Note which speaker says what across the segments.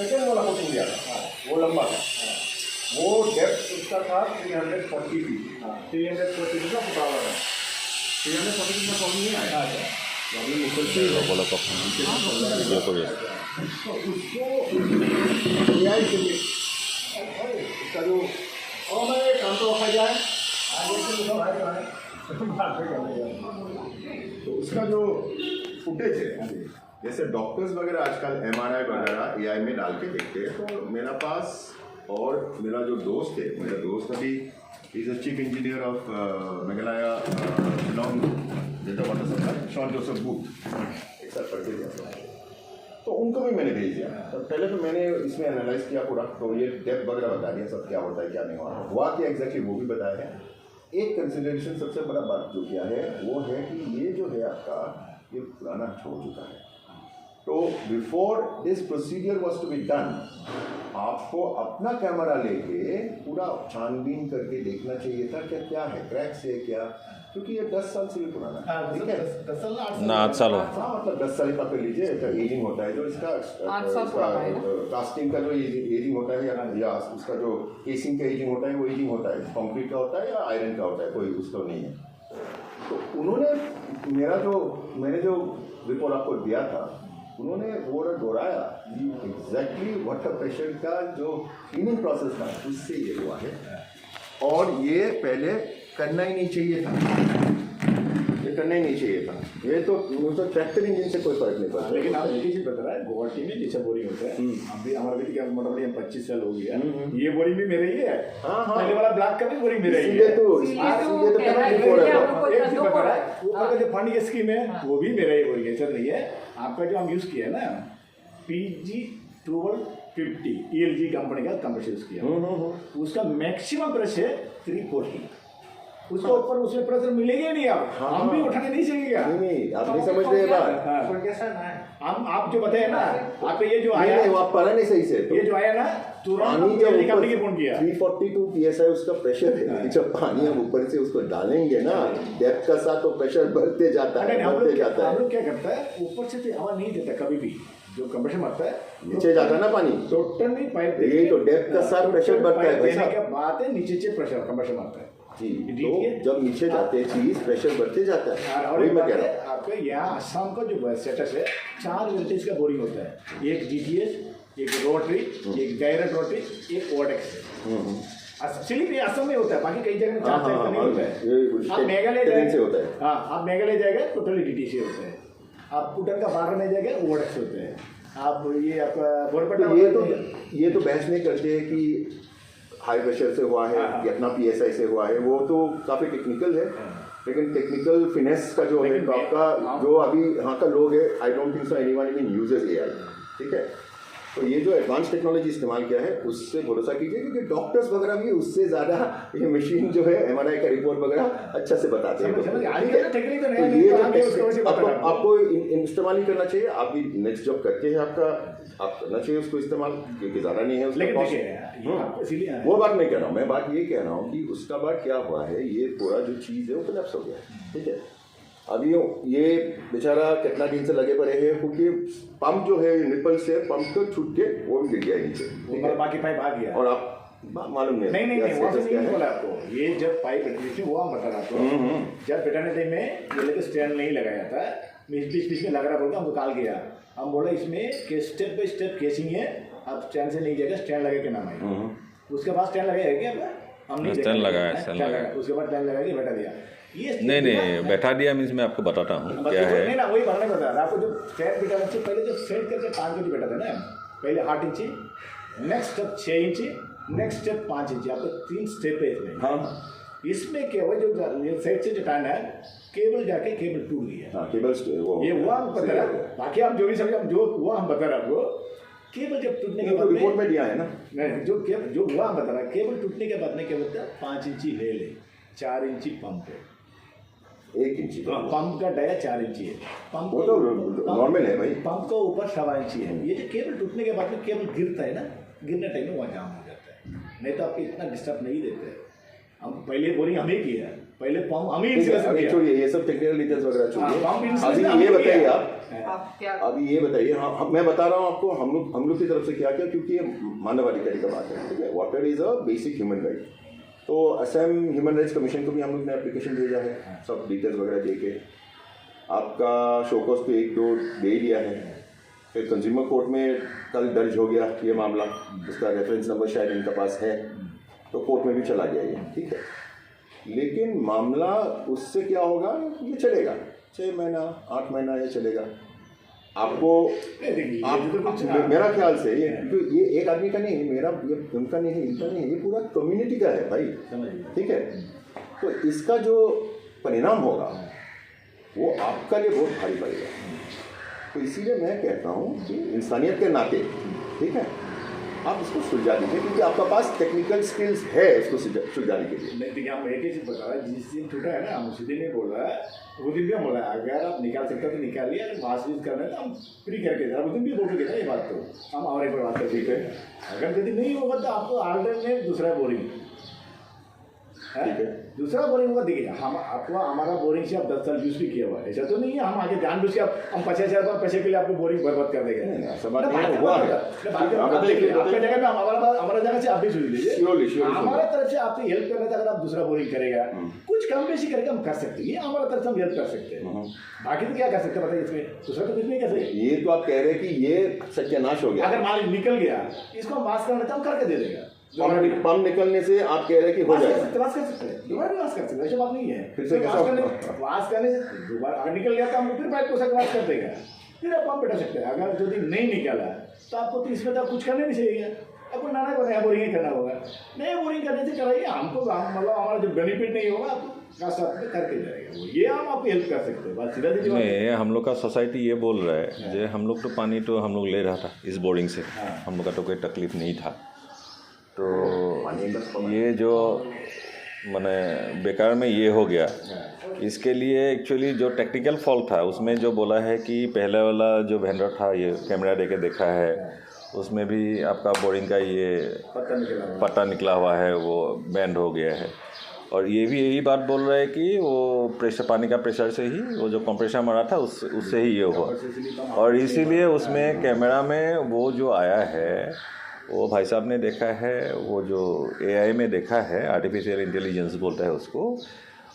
Speaker 1: Second वाला coating दिया था, वो लंबा था, वो डेप्थ उसका था 340 फीट, 340 फीट का फुटावा था, 340 फीट में कम नहीं आया। अभी मुसलसल
Speaker 2: बोला कब वीडियो को
Speaker 1: तो उसको AI के लिए उसका जो और मैं काम तो रखा जाए तो उसका जो फुटेज है, जैसे डॉक्टर्स वगैरह आजकल MRI वगैरह AI में डाल के देखते हैं, तो मेरा पास और मेरा जो दोस्त है, मेरा दोस्त अभी is a chief engineer of Meghalaya Shillong data water supply, Sean Joseph Booth, एक साथ पढ़ के दिया, तो उनको भी मैंने भेज दिया। तो पहले तो मैंने इसमें एनालाइज किया पूरा, तो ये डेप्थ वगैरह बता दिया सब क्या होता है क्या नहीं हुआ क्या एग्जैक्टली वो भी बताया है। एक कंसिडरेशन सबसे बड़ा बात जो किया है वो है कि ये जो है आपका ये पुराना छोड़ चुका है, तो before this procedure was to be done आपको अपना कैमरा लेके पूरा छानबीन करके देखना चाहिए था क्या क्या है, क्रैक्स है क्या, क्योंकि ये 10 साल से भी पुराना है। ठीक है, 10 साल
Speaker 2: ना 8 साल हो,
Speaker 1: हाँ मतलब 10 साल का कर लीजिए, एजिंग होता है जो इसका कास्टिंग का जो एजिंग होता है या उसका जो केसिंग का एजिंग होता है वो एजिंग होता है, कंक्रीट का होता है या आयरन का होता है, कोई उसका नहीं है। तो उन्होंने मैंने जो रिपोर्ट आपको दिया था उन्होंने वो दोहराया एग्जैक्टली वाटर प्रेशर का जो क्लीनिंग प्रोसेस था उससे ये हुआ है, और ये पहले करना ही नहीं चाहिए था, ये करना ही नहीं चाहिए था, ये तो ट्रैक्टर इंजन से कोई फर्क नहीं पड़ता।
Speaker 3: लेकिन आप एक ही चीज बता रहा है, गुवाहाटी में जैसा बोरिंग होता है, अभी हमारा भी क्या मोटामोटी 25 साल हो गया, ये बोरिंग भी मेरे ही है, पहले वाला ब्लैक का भी बोरिंग मेरा ही है, ऊपर का जो पानी की स्कीम है वो भी मेरा ही बोरिंग है, चल रही है। आपका जो हम यूज किया है ना PG1250 ELG कंपनी का कंप्रेसर यूज किया, उसका मैक्सिमम प्रेशर है 340, उसके ऊपर उसमें प्रेशर मिलेगा नहीं, हम भी उठाने नहीं सकेगा।
Speaker 1: नहीं आप नहीं समझ रहे बात,
Speaker 3: हम आप जो बताए ना, आप ये जो आया
Speaker 1: नहीं आप पढ़ा नहीं सही से,
Speaker 3: ये जो आया ना तुरंत कंपनी के फोन किया
Speaker 1: 342 PSI उसका प्रेशर है, जब पानी हम ऊपर से उसको डालेंगे ना डेप्थ का साथ तो प्रेशर बढ़ते जाता है, बढ़ते जाता है।
Speaker 3: हम लोग क्या करता है, ऊपर से तो हवा नहीं देता कभी भी, जो कंप्रेसर मारता है
Speaker 1: नीचे जाता है ना पानी,
Speaker 3: टोटल नहीं पाइप,
Speaker 1: ये तो डेप्थ का साथ प्रेशर बढ़ता है भाई साहब,
Speaker 3: क्या बात है, नीचे से प्रेशर कंप्रेसर मारता है
Speaker 1: जी, तो जब नीचे जाते हैं चीज प्रेशर बढ़ते जाता है।
Speaker 3: और मैं कह रहा हूँ आपके यहाँ असम का जो सेटअप है 4 वोल्टेज का बोरिंग होता है, एक DTS, एक रोटरी, एक डायरेक्ट रोटरी, एक ओडेक्स। सिर्फ ये असम में होता है, बाकी कई जगह में 4 टाइप का नहीं होता है। आप मेघालय जाएंगे, हाँ आप मेघालय जाएगा टोटली DTC होता है, आप पुटन का बार्डर में जाएगा ओडेक्स होते हैं, आप ये आपका बोरपट्टा
Speaker 1: ये तो बहस नहीं करते कि हाई प्रेशर से हुआ है कितना PSI से हुआ है, वो तो काफ़ी टेक्निकल है, लेकिन टेक्निकल फिनेस का जो है तो आपका जो अभी यहाँ का लोग है, I don't think so anyone even uses AI, ठीक है। तो ये जो एडवांस टेक्नोलॉजी इस्तेमाल किया है उससे भरोसा कीजिए, क्योंकि डॉक्टर्स वगैरह भी उससे ज़्यादा ये मशीन जो है MRI का रिपोर्ट वगैरह अच्छा से बताते हैं। आपको इस्तेमाल ही करना चाहिए, आप भी नेक्स्ट जॉब करते हैं आपका, आप करना चाहिए उसको इस्तेमाल, क्योंकि ज़्यादा नहीं है उसका। वो बात नहीं कह रहा हूँ, मैं बात ये कह रहा हूँ कि उसका बाद क्या हुआ है, ये पूरा जो चीज़ है वो कोलैप्स हो गया, ठीक है। अभी ये बेचारा कितना दिन से लगे पड़े हैं, क्योंकि पंप जो है निपल से पंप को छूट के वो भी गिर गया नीचे,
Speaker 3: बाकी पाइप आ गया,
Speaker 1: और आप मालूम नहीं
Speaker 3: वो तो नहीं बोला आपको, ये जब पाइप बैठी थी वो हम बता रहा आपको, जब बैठाने टाइम में ये लेके स्टैंड नहीं लगाया था, बीच में लग रहा बोल के हमको काल गया, हम बोला इसमें स्टेप बाई स्टेप केसिंग है, आप स्टैंड से नहीं जाएगा, स्टैंड लगा के नाम आएगा, उसके बाद स्टैंड लगाया क्या हम नहीं
Speaker 2: स्टैंड लगाया,
Speaker 3: उसके बाद स्टैंड लगा के बैठा दिया,
Speaker 2: नहीं बैठा दिया मीन्स मैं आपको बताता हूँ क्या है।
Speaker 3: नहीं ना वही बनने बता रहा आपको, जो स्टैंड बैठाने से पहले जो सेट करके 5 इंच बैठा था ना, पहले 8 इंची, नेक्स्ट स्टेप 6 इंची, नेक्स्ट स्टेप 5 इंची, आपको 3 स्टेप है इसमें। हाँ इसमें क्या हुआ, जो साइड से जो टाइम है केबल जाके केबल टूट गया, केबल ये हुआ हम बता रहा, बाकी आप जो भी समझे जो हुआ हम बता रहे आपको, केबल जब टूटने के बाद
Speaker 1: रिपोर्ट में दिया है ना,
Speaker 3: जो हुआ हम बता रहा, केबल टूटने के बाद में क्या बोलता है 5 इंची ले 4 इंची पंप है,
Speaker 1: 1 इंची
Speaker 3: पंप का डाया 4 इंची है, पंप
Speaker 1: वो तो नॉर्मल है भाई,
Speaker 3: पंप का ऊपर 1.25 इंची है। ये जो केबल टूटने के बाद में केबल गिरता है ना, गिरने टाइम में वहाँ जाम हो जाता है, नहीं तो आपको इतना डिस्टर्ब नहीं देते। हम पहले बोरिंग हम ही किया, पहले पंप हम ही इंस्टॉलेशन किया,
Speaker 1: ये सब टेक्निकल डिटेल्स वगैरह
Speaker 3: पंप
Speaker 1: ये बताइए आप
Speaker 4: आप क्या
Speaker 1: अब ये बताइए, मैं बता रहा हूँ आपको हम लोग की तरफ से क्या क्या, क्योंकि ये मानवाधिकार का बात है, ठीक है। Water is a basic human right. तो असम ह्यूमन राइट्स कमीशन को भी हम लोग ने एप्लीकेशन भेजा है, सब डिटेल्स वगैरह दे के। आपका शोकॉस तो 1-2 दे ही दिया है। फिर कंज्यूमर कोर्ट में कल दर्ज हो गया ये मामला, उसका रेफरेंस नंबर शायद इनके पास है, तो कोर्ट में भी चला गया ये, ठीक है। लेकिन मामला उससे क्या होगा, ये चलेगा 6 महीना 8 महीना ये चलेगा। आपको मेरा ख्याल से ये एक आदमी का नहीं है, मेरा ये उनका नहीं है, इनका नहीं है, ये पूरा कम्युनिटी का है भाई, ठीक है। तो इसका जो परिणाम होगा वो आपका लिए बहुत भारी पड़ेगा। तो इसीलिए मैं कहता हूँ कि इंसानियत के नाते, ठीक है, आप इसको सुलझा दीजिए, क्योंकि आपका पास टेक्निकल स्किल्स है इसको सुलझाने के लिए।
Speaker 3: नहीं, देखिए हम एक ही चीज़ बता रहे हैं, जिस दिन छूटा है ना, हम उसी दिन ही बोल रहा है, वो दिन भी हम बोला है अगर आप निकाल सकते हो तो निकालिए, अगर मास्क यूज करना है तो हम फ्री करके उस दिन भी बोल रहे थे ना ये बात, तो हम और एक बार बात कर ठीक है। अगर यदि नहीं होगा तो आपको ऑलरेडी दूसरा बोरिंग है, दूसरा बोरिंग होगा। देखिए हम आपको हमारा बोरिंग से आप 10 साल यूज भी किया हुआ है, ऐसा तो नहीं है हम आगे जानबूझ के हम 50,000 पैसे के लिए आपको बोरिंग बर्बाद कर देंगे। आपके जगह पे हमारा जगह से आप भी सुन लीजिए, हमारा तरफ से आपको हेल्प करना था, अगर आप दूसरा बोरिंग करेगा कुछ कम बेसी करके हम कर सकते हैं, ये हमारा तरफ से हम हेल्प कर सकते हैं। बाकी तो क्या कर सकते हैं बताइए, इसमें दूसरा तो कुछ नहीं कर सकते।
Speaker 1: ये तो आप कह रहे हैं कि ये सत्यानाश हो गया,
Speaker 3: अगर माल निकल गया इसको हम वाश करना था, हम करके दे देगा।
Speaker 1: पंप निकलने से आप कह रहे हैं कि हो जाएगा,
Speaker 3: वाश कर सकते हैं, दोबारा भी वाश कर सकते हैं, ऐसा बात नहीं है।
Speaker 1: फिर से
Speaker 3: वाश करने से दोबारा अगर निकल गया तो हम फिर पाइप को वाश कर देगा, फिर आप पंप बैठा सकते हैं। अगर यदि नहीं निकला तो आपको तो इसमें तो कुछ करना नहीं चाहिए, आपको नया बोरिंग करना होगा। नया बोरिंग करने से कराइए, हमको मतलब हमारा जो बेनिफिट नहीं होगा आपको कास्ट में करके जाएगा, ये हम आपको हेल्प कर सकते हैं। बात सीधा सीधी
Speaker 2: नहीं, हम लोग का सोसाइटी ये बोल रहा है जो हम लोग तो पानी तो हम लोग ले रहा था इस बोरिंग से, हम लोग का तो कोई तकलीफ नहीं था। तो ये जो माने बेकार में ये हो गया, इसके लिए एक्चुअली जो टेक्निकल फॉल्ट था उसमें जो बोला है कि पहले वाला जो वेंडर था ये कैमरा दे के देखा है, उसमें भी आपका बोरिंग का ये पट्टा निकला हुआ है, वो बैंड हो गया है। और ये भी यही बात बोल रहा है कि वो प्रेशर, पानी का प्रेशर से ही वो जो कंप्रेशर मारा था उससे ही ये हुआ। और इसीलिए उसमें कैमरा में वो जो आया है वो भाई साहब ने देखा है, वो जो AI में देखा है, आर्टिफिशियल इंटेलिजेंस बोलता है उसको,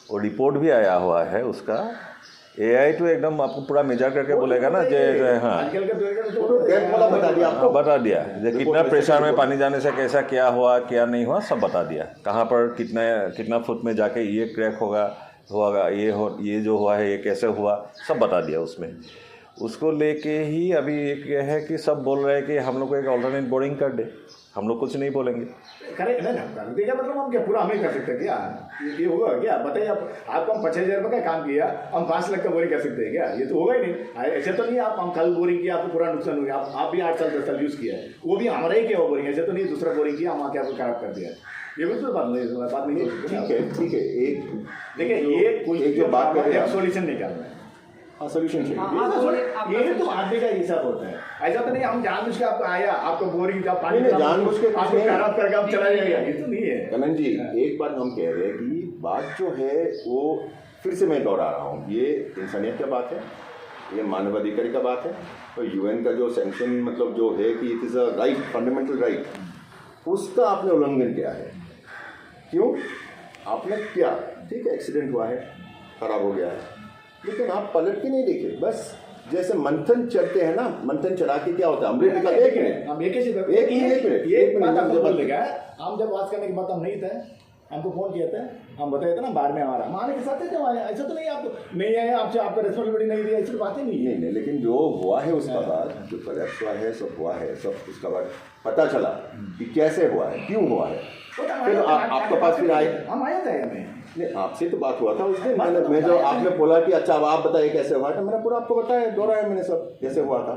Speaker 2: वो रिपोर्ट भी आया हुआ है उसका। AI तो एकदम आपको पूरा मेजर करके बोलेगा ना, जैसे हाँ बता दिया कितना प्रेशर में पानी जाने से कैसा क्या हुआ क्या नहीं हुआ, सब बता दिया। कहाँ पर कितना फुट में जाके ये क्रैक होगा, ये जो हुआ है ये कैसे हुआ, सब बता दिया उसमें। उसको लेके ही अभी एक है कि सब बोल रहे हैं कि हम लोग को एक ऑल्टरनेट बोरिंग कर दे, हम लोग कुछ नहीं बोलेंगे।
Speaker 3: करेक्ट है ना, कर देगा मतलब हम क्या पूरा हमें कर सकते हैं क्या? ये होगा क्या बताइए आपको हम 50,000 रुपये का काम किया, हम 5 लाख का बोरिंग कर सकते हैं क्या? ये तो होगा ही नहीं। ऐसा तो नहीं आप हम कल बोरिंग किया आपको पूरा नुकसान हो गया, आप भी 8 साल 10 साल यूज़ किया है, वो भी हमारा ही क्या हुआ बोरिंग, ऐसा तो नहीं दूसरा बोरिंग किया हम आके आपको खराब कर दिया। ये भी तो बात नहीं
Speaker 1: ठीक है। एक
Speaker 3: देखिए ये कोई जो बात कर रहे हैं सोल्यूशन निकालना है, सोल्यूशन चाहिए। ये तो आदमी का हिसाब होता है, ऐसा तो नहीं हम जानबूझ के आपको आया आपको बोरिंग का पानी
Speaker 1: जानबूझ के
Speaker 3: आपको खराब करके हम चला जाएगा, ये तो नहीं है।
Speaker 1: कनन जी एक बात हम कह रहे हैं कि बात जो है वो फिर से मैं दोहरा रहा हूँ, ये इंसानियत का बात है, ये मानवाधिकार का बात है। तो UN का जो सैंक्शन मतलब जो है कि it is a right, fundamental right, उसका आपने उल्लंघन किया है। क्यों आपने किया? ठीक है, एक्सीडेंट हुआ है, खराब हो गया है, लेकिन आप पलट के नहीं देखे, बस जैसे मंथन चढ़ते हैं ना, मंथन चढ़ा के क्या होता है, अमृत निकल एक मिनट बोल देगा। हम जब बात करने के बाद हम नहीं थे, हमको फोन किया था, हम बताए थे ना बाहर में हमारा हम आने के साथ थे, ऐसा तो नहीं आपको नहीं आया, आपसे आपका रिस्पॉन्सिबिलिटी नहीं दिया, ऐसी बातें नहीं। लेकिन जो हुआ है उसका बाद जो कलेक्ट हुआ है, सब हुआ है, सब उसका बाद पता चला कि कैसे हुआ है, क्यों हुआ है, फिर आपके पास फिर आए, हम आए थे नहीं, आपसे तो बात हुआ था उस दिन। मैं जो आपने बोला कि अच्छा अब आप बताइए कैसे हुआ था, मैंने पूरा आपको बताया, दोहराया मैंने सब कैसे हुआ था।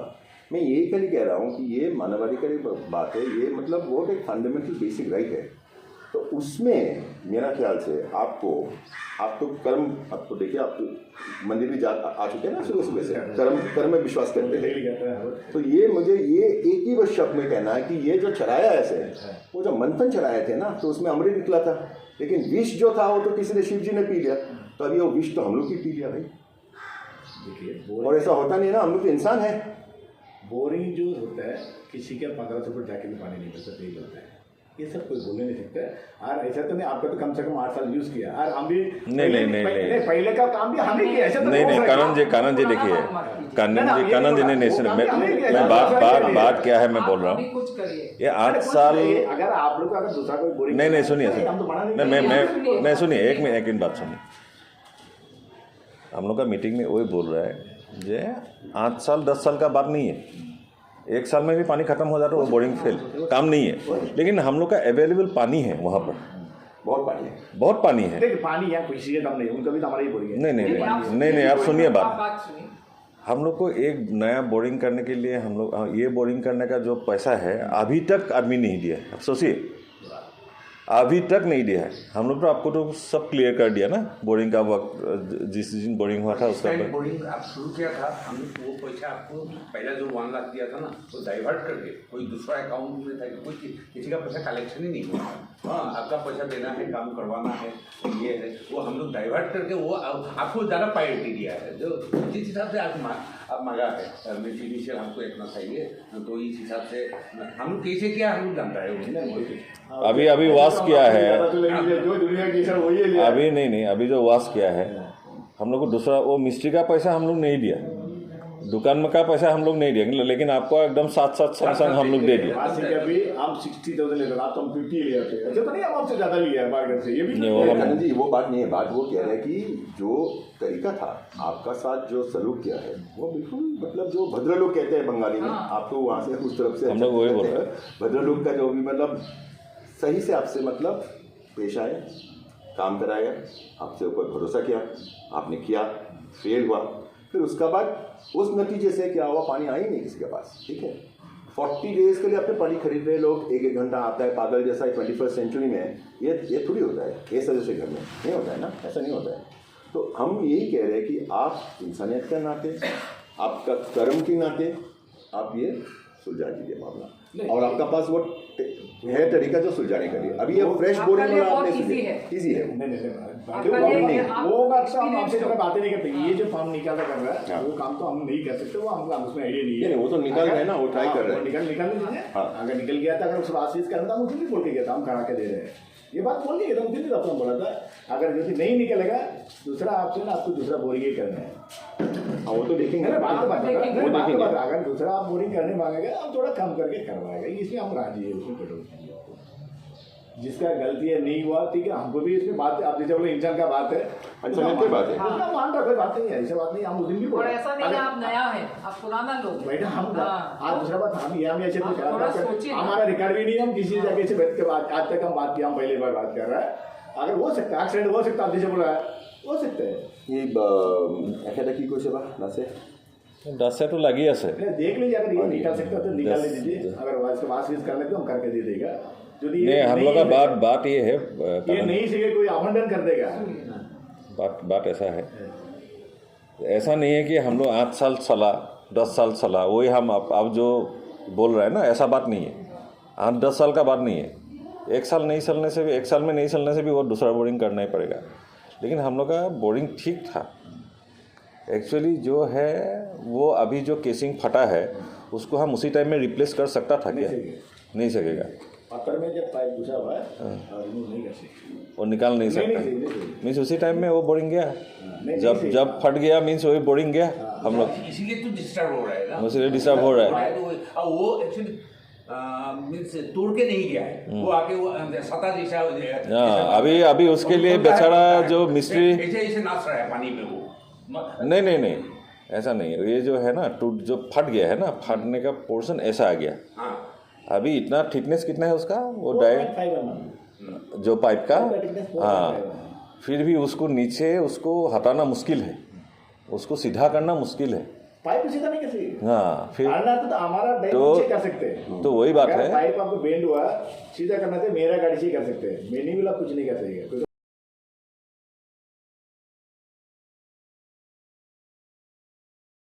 Speaker 1: मैं यही खाली कह रहा हूँ कि ये मानवाधिकार बात है, ये मतलब वो एक फंडामेंटल बेसिक राइट है। तो उसमें मेरा ख्याल से आप तो कर्म, आप तो देखिए आप तो मंदिर भी आ चुके हैं ना सुबह से, कर्म में विश्वास करते हैं। तो ये मुझे ये एक ही बस शब्द में कहना है कि ये जो चढ़ाया ऐसे, वो जो मंथन चढ़ाए थे ना, तो उसमें अमृत निकला था, लेकिन विष जो था वो तो किसी ने शिव जी ने पी लिया, तो अभी वो विष तो हम लोग ही पी लिया भाई।
Speaker 3: देखिए
Speaker 1: और ऐसा होता नहीं है ना, हम लोग तो इंसान है।
Speaker 3: बोरिंग जो होता है किसी के 1500 फुट जाके भी पानी नहीं मिलता, यही होता है। ये सब कोई बोलने नहीं सकता। और ऐसा तो नहीं, आपका तो कम से कम 8 साल यूज किया और हम भी
Speaker 2: नहीं
Speaker 3: पहले का काम भी हमें किया, ऐसा तो
Speaker 2: नहीं कानन जी देखिए, कानन जी नहीं सुने, मैं बात क्या है मैं बोल रहा हूँ। ये 8 साल
Speaker 3: अगर आप लोग का अगर दूसरा कोई बोरिंग
Speaker 2: नहीं सुनिए मैं सुनिए एक मिनट बात सुनिए। हम लोग का मीटिंग में वही बोल रहा है ये 8 साल 10 साल का बात नहीं है। 1 साल में भी पानी खत्म हो जाता है, वो बोरिंग फेल काम नहीं है। लेकिन हम लोग का अवेलेबल पानी है वहाँ पर, बहुत पानी है।
Speaker 3: देखिए पानी यहाँ किसी का कम नहीं, उनका भी तो हमारा ही बोरिंग है।
Speaker 2: नहीं आप सुनिए बात। हम लोग को एक नया बोरिंग करने के लिए हम लोग ये बोरिंग करने का जो पैसा है अभी तक आदमी नहीं दिया है। अब सोचिए अभी तक नहीं दिया है। हम लोग तो आपको तो सब क्लियर कर दिया ना, बोरिंग का वक्त जिस दिन बोरिंग हुआ था उसका
Speaker 4: बोरिंग आप शुरू किया था, हमने वो पैसा आपको पहला जो 1 लाख दिया था ना वो डाइवर्ट करके कोई दूसरा अकाउंट में था कि कोई किसी का पैसा कलेक्शन ही नहीं हुआ। हाँ आपका पैसा देना है, काम करवाना है, ये है वो हम लोग डाइवर्ट करके वो आपको ज़्यादा प्रायोरिटी दिया है। जो जिस हिसाब से आप मांगा है इनिशियल हमको इतना चाहिए, तो इस हिसाब से हम लोग कैसे किया हम लोग जानता है।
Speaker 2: अभी वास किया है
Speaker 3: जो दुनिया की सब वही है।
Speaker 2: अभी नहीं अभी जो वास किया है हम लोग को दूसरा वो मिस्त्री का पैसा हम लोग नहीं दिया, दुकान में का पैसा हम लोग नहीं देंगे, लेकिन आपको एकदम साथ संग हम लोग दे दिया।
Speaker 3: अभी हम 60,000 ले रहे, आप तो हम 50 ले जाते हैं। ऐसा तो नहीं हम आपसे ज़्यादा लिया है मार्केट से, ये भी
Speaker 1: नहीं जी वो बात नहीं है। बात वो कह रहे हैं कि जो तरीका था आपका साथ जो सलूक किया है वो बिल्कुल मतलब जो भद्र लोग कहते हैं बंगाली में, आपको वहाँ से उस तरफ से
Speaker 2: हम लोग वही बोल रहे हैं।
Speaker 1: भद्र लोग का जो भी मतलब सही से आपसे मतलब पेश आए, काम कराया, आपसे ऊपर भरोसा किया, आपने किया, फेल हुआ, फिर उसका बाद उस नतीजे से क्या हुआ, पानी आ ही नहीं किसी के पास। ठीक है 40 डेज के लिए अपने पानी खरीद रहे लोग, 1 घंटा आता है पागल जैसा 21st सेंचुरी में। ये थोड़ी होता है, ये सजे से घर में नहीं होता है ना, ऐसा नहीं होता है। तो हम यही कह रहे हैं कि आप इंसानियत के नाते, आपका कर्म के नाते आप ये सुलझा दीजिए मामला, और आपका पास वो है तरीका जो सुलझाने का लिए। अभी ये फ्रेश बोरिंग वाला आपने ईजी है वो बात से हम आपसे बातें नहीं करते। ये जो फॉर्म निकाला कर रहा है वो काम तो हम नहीं कर सकते, वो हमको उसमें आइडिया नहीं है। वो तो निकल रहे हैं ना, वो ट्राई कर रहे हैं, निकल दीजिए। अगर निकल गया था, अगर उस बात चीज करना मुझे भी बोल के गया था, हम करा के दे रहे हैं, ये बात बोल के गया था, मुझे भी आपको बोला था। अगर यदि नहीं निकलेगा दूसरा ऑप्शन आपको दूसरा बोरिंग ही करना है। वो तो देखेंगे ना, बात अगर दूसरा आप बोरिंग करने मांगेगा हम थोड़ा कम करके करवाएगा, इसमें हम राजी है, उसमें पेट्रोल जिसका गलती है नहीं हुआ ठीक है, हमको भी इसमें बात है। आप जैसे बोले इंसान का बात है, अच्छा बात है, मान रहा कोई बात नहीं है, ऐसा बात नहीं। हम उस दिन भी बोले
Speaker 5: ऐसा नहीं आप नया है, आप पुराना लोग
Speaker 3: बेटा। हम आज दूसरा बात हम यहाँ में ऐसे हमारा रिकॉर्ड भी नहीं, हम किसी जगह से बैठ के बात आज तक हम बात किया, हम पहली बार बात कर रहा है। अगर हो सकता है एक्सीडेंट हो सकता है, आप जैसे बोला है हो सकता है ये ऐसा की कोई सेवा ना से
Speaker 2: दस तो लगी है
Speaker 3: देख लीजिए, अगर ये निकाल सकता तो निकाल लीजिए, अगर वास करने तो हम करके दे देगा।
Speaker 2: नहीं हम लोग का बात ये है,
Speaker 3: ये नहीं सीखे कोई आवंटन कर देगा।
Speaker 2: बात ऐसा है, ऐसा नहीं है कि हम लोग 8 साल चला 10 साल चला वही हम अब जो बोल रहे हैं ना, ऐसा बात नहीं है। 8-10 साल का बात नहीं है। 1 साल नहीं चलने से भी, 1 साल में नहीं चलने से भी वो दूसरा बोरिंग करना ही पड़ेगा। लेकिन हम लोग का बोरिंग ठीक था एक्चुअली। जो है वो अभी जो केसिंग फटा है उसको हम उसी टाइम में रिप्लेस कर सकता था क्या? नहीं सकेगा।
Speaker 3: पत्थर में जब पाइप घुसा हुआ है नहीं कर सकते,
Speaker 2: वो निकाल नहीं सकता। मीन्स उसी टाइम में वो बोरिंग गया, जब फट गया मीन्स वही बोरिंग गया। हम लोग
Speaker 4: इसीलिए तो डिस्टर्ब हो रहा है ना,
Speaker 2: इसीलिए डिस्टर्ब हो रहा है।
Speaker 4: वो एक्चुअली मीन्स तोड़ के नहीं गया है, वो आके वो सता जैसा।
Speaker 2: हाँ अभी उसके लिए बेचारा जो मिस्त्री
Speaker 4: ऐसे नाच रहा है पानी में वो।
Speaker 2: नहीं ऐसा नहीं है। ये जो है ना जो फट गया है ना, फटने का पोर्शन ऐसा आ गया। अभी इतना थिकनेस कितना है उसका, वो डायरेक्ट जो पाइप का, हाँ फिर भी उसको नीचे उसको हटाना मुश्किल है, उसको सीधा करना मुश्किल है।
Speaker 3: पाइप सीधा नहीं कर सकते।
Speaker 2: हाँ फिर
Speaker 3: तो हमारा नीचे कर सकते हैं,
Speaker 2: तो वही बात है।
Speaker 3: पाइप आपको बेंड हुआ सीधा करना चाहिए, मेरा गाड़ी से कर सकते हैं, मैंने भी कुछ नहीं कर सकेगा।